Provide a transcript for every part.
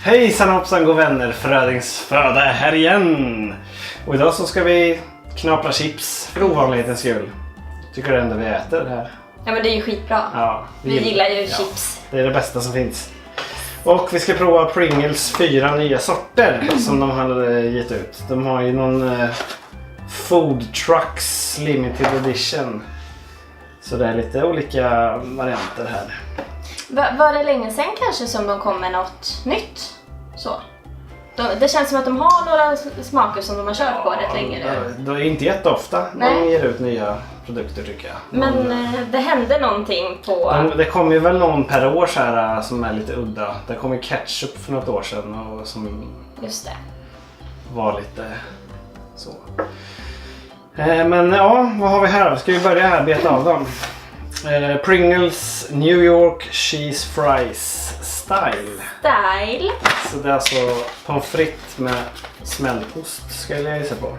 Hejsan hoppsan god vänner, Frödingsföda här igen. Och idag så ska vi knapra chips för ovanlighetens skull. Tycker det ändå vi äter det här. Ja men det är ju skitbra. Ja, vi gillar ju chips. Det är det bästa som finns. Och vi ska prova Pringles 4 nya sorter som de har gett ut. De har ju någon Food Trucks Limited Edition. Så det är lite olika varianter här. Var det länge sedan kanske som de kom med något nytt? Så. Det känns som att de har några smaker som de har kört på rätt länge nu. Det är inte jätteofta de ger ut nya produkter tycker jag. Men det hände någonting på... Det kommer ju väl någon per år så här, som är lite udda. Det kom ju ketchup för något år sedan och som Just det. var lite så. Men ja, vad har vi här? Ska vi börja här beta av dem? Pringles New York Cheese Fries Style. Så det är alltså pommes frites med smältost ska jag gissa på.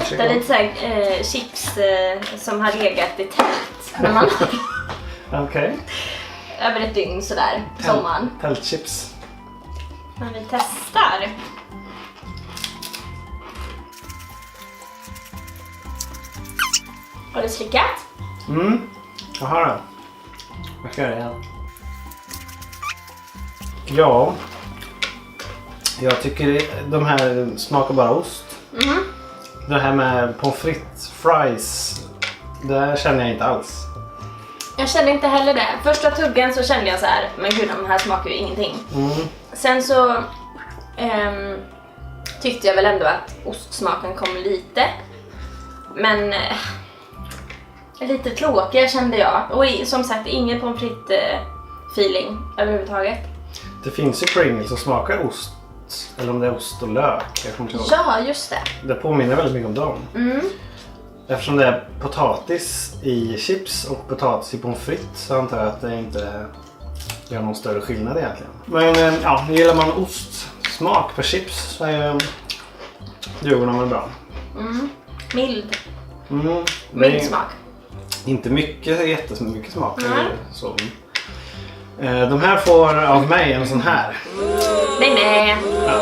Det är lite såhär chips som har legat i tält. Okej. Över ett dygn sådär, sommaren. Tältchips. Men vi testar. Har du slickat? Jaha då. Jag ska göra det igen. Ja. Jag tycker de här smakar bara ost. Det här med pommes frites, fries, det känner jag inte alls. Jag känner inte heller det. Första tuggen så kände jag så här, men gud de här smakar ju ingenting. Sen så tyckte jag väl ändå att ostsmaken kom lite. Men lite tråkiga kände jag. Och som sagt, ingen pommes frites feeling överhuvudtaget. Det finns ju Pringles som smakar ost. Eller om det är ost och lök. Jag kommer inte ihåg. Ja, just det. Det påminner väldigt mycket om dem. Eftersom det är potatis i chips och potatis i pommes frites så antar jag att det inte gör någon större skillnad egentligen. Men ja, gillar man ostsmak på chips så är jordgubbarna väl bra. Mild. Mild smak. Inte mycket, jättemycket smak. Så. De här får av mig en sån här. Nej. Ja,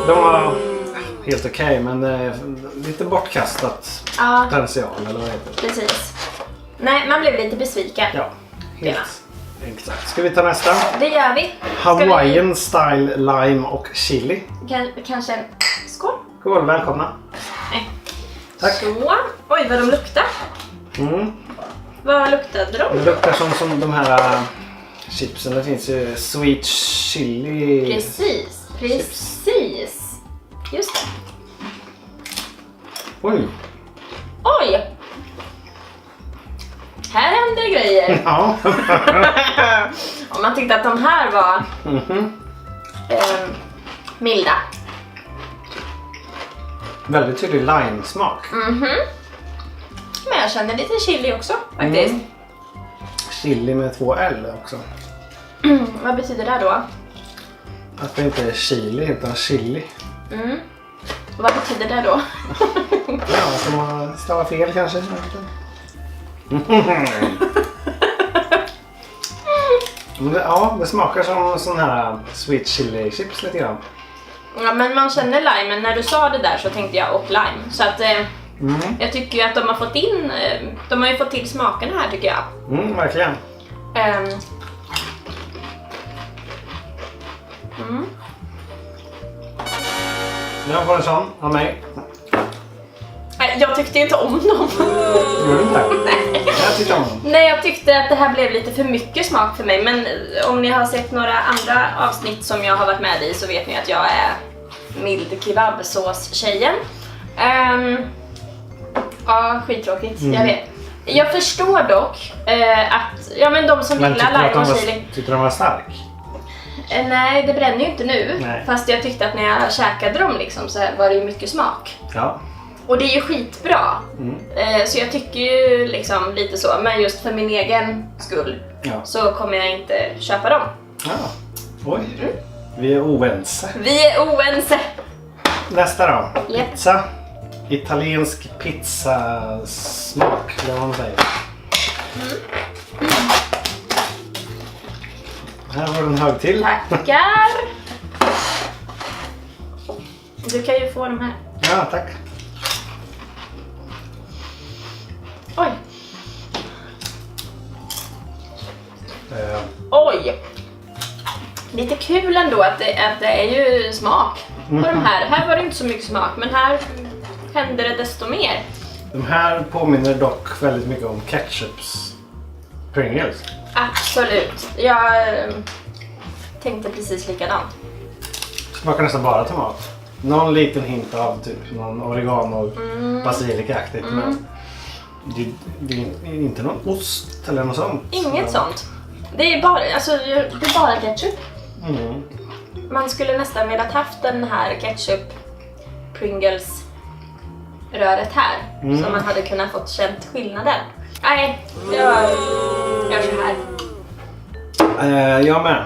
de var helt okej, men lite bortkastat potential eller vad heter det? Precis. Nej, man blev lite besviken. Ja, helt exakt. Ska vi ta nästa? Det gör vi. Hawaiian style lime och chili. Kanske en skål? Skål, välkomna. Nej. Tack. Så. Oj, vad de luktar. Vad luktade de? Det luktar som de här chipsen. Det finns ju sweet chili. Precis. Just det. Oj. Här händer grejer. Ja. Om man tyckte att de här var milda. Väldigt tydlig lime-smak. Men jag känner lite chili också faktiskt. Chili med 2 L också. Vad betyder det då? Att det inte är chili utan chili. Vad betyder det då? Ja, att de har stavat fel kanske. Ja, det smakar som sån här sweet chili chips lite grann. Ja, men man känner lime. När du sa det där så tänkte jag och lime. Så att jag tycker ju att de har ju fått till smakerna här tycker jag. Verkligen. Jag får en sån av mig. Jag tyckte inte om dem. Gör du inte? Nej. Jag tyckte om dem. Nej, jag tyckte att det här blev lite för mycket smak för mig. Men om ni har sett några andra avsnitt som jag har varit med i så vet ni att jag är mild kebabsås-tjejen. Ja, skittråkigt. Jag vet. Jag förstår dock att de som gillar lime och chili... Tyckte de var stark? Nej, det bränner ju inte nu. Nej. Fast jag tyckte att när jag käkade dem liksom, så var det ju mycket smak. Ja. Och det är ju skitbra. Så jag tycker ju liksom lite så. Men just för min egen skull så kommer jag inte köpa dem. Ja. Oj. Vi är oense. Nästa då. Pizza. Italiensk pizzasmak, eller vad man säger. Här har du en hög till. Tackar! Du kan ju få de här. Ja, tack. Oj! Eh, Oj! Lite kul ändå att det är ju smak på de här. Här var det inte så mycket smak, men här händer det desto mer. De här påminner dock väldigt mycket om ketchups Pringles. Absolut. Jag tänkte precis likadant. Smakar nästan bara tomat. Någon liten hint av typ någon oregano basilikaaktigt, men det är inte någon ost eller något sånt. Inget sånt. Det är bara ketchup. Mm. Man skulle nästan velat haft den här ketchup Pringles röret här. Så man hade kunnat fått känt skillnaden. Nej, jag gör så här. Jag med.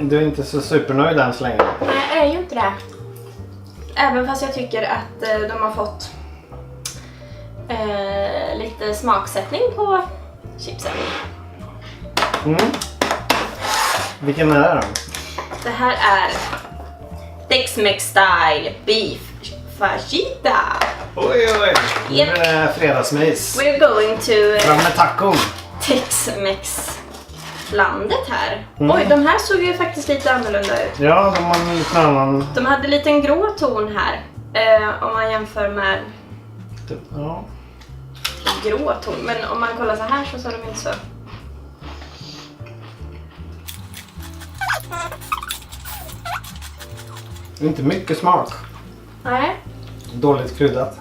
Du är inte så supernöjd än så länge. Nej, jag är ju inte det. Även fast jag tycker att de har fått lite smaksättning på chipsen. Vilken är det då? Det här är Tex-Mex Style Beef Fajita. Oj. Yep. Nu är det fredagsmys. We're going to Fram med tacon. Tex-Mex landet här. Oj, de här såg ju faktiskt lite annorlunda ut. Ja, de har en liten annan... De hade lite en grå ton här. Om man jämför med Ja. grå ton. Men om man kollar så här så ser de inte så. Inte mycket smak. Nej. Dåligt kryddat.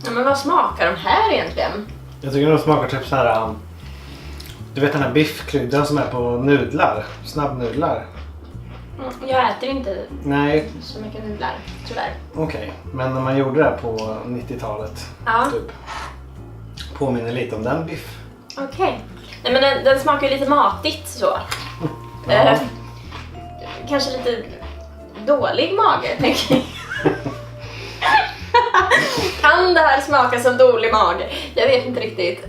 Ja, men vad smakar de här egentligen? Jag tycker de smakar typ så här. Du vet den här biffkryddan som är på nudlar. Snabbnudlar. Jag äter inte Nej, så mycket nudlar, tyvärr. okej. Men när man gjorde det på 90-talet. Ja. Typ. Påminner lite om den biff. Okej. Nej, men den smakar ju lite matigt så. Ja. Kanske lite dålig mage, tänker jag. Kan det här smaka som dålig mage? Jag vet inte riktigt.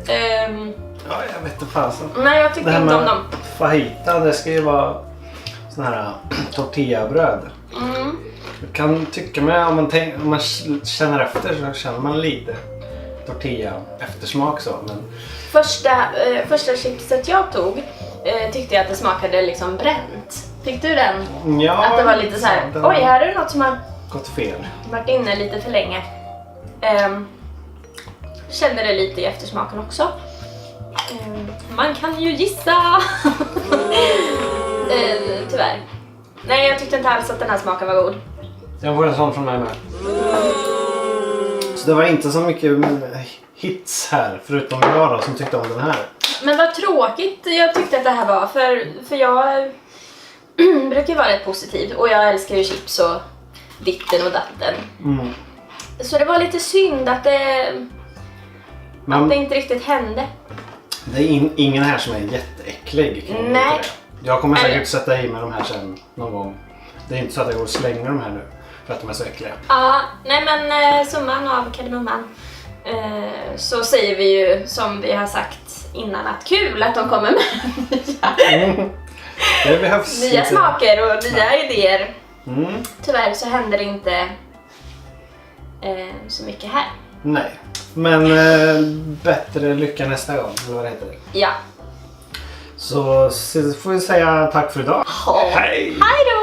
Ja, jag vet inte fasen. Nej, jag tyckte inte om dem. Fajita, det ska ju vara sån här tortillabröd. Jag kan tycka mig, om man känner efter så känner man lite tortilla eftersmak så. Men... Första chipset jag tog tyckte jag att det smakade liksom bränt. Fick du den? Ja, att det var lite så här. den- Oj, här är det något som har gått fel. varit inne lite för länge. Kände det lite i eftersmaken också. Man kan ju gissa. Tyvärr. Nej, jag tyckte inte alls att den här smaken var god. Jag får en sån från mig med. Så det var inte så mycket hits här, förutom jag då, som tyckte om den här. Men vad tråkigt jag tyckte att det här var. För jag brukar vara rätt positiv. Och jag älskar ju chips och ditten och datten. Så det var lite synd att det inte riktigt hände. Det är ingen här som är jätteäcklig. Kan jag Nej. inte det. Jag kommer säkert sätta i mig de här sen någon gång. Det är inte så att jag går och slänger de här nu för att de är så äckliga. Ja, nej men summan av kardemumman. Så säger vi ju som vi har sagt innan att kul att de kommer med Det behövs nya inte. smaker och nya idéer. Tyvärr så händer det inte så mycket här. Nej, men bättre lycka nästa gång, eller vad det heter. Ja. Så får vi säga tack för idag. Hej Hej! då!